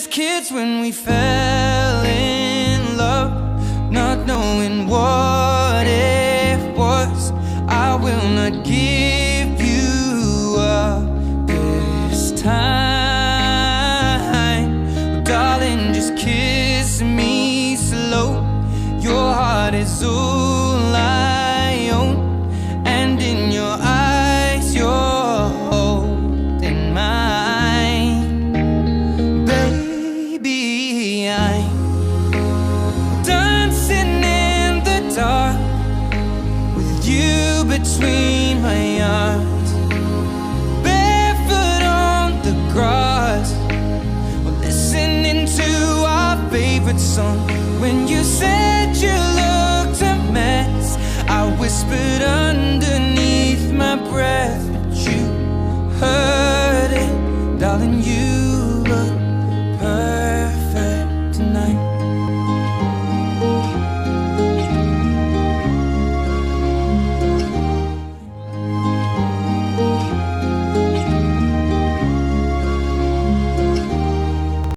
just kids when we fell in love, not knowing what it was. I will not give you up this time. Darling, just kiss me slow. Your heart is all I own, and in your eyes you're holding mine. Baby, I'm dancing in the dark with you between my arms, barefoot on the grass, we're listening to our favorite song. When you said you looked a mess, I whispered underneath my breath, but you heard it, darling, you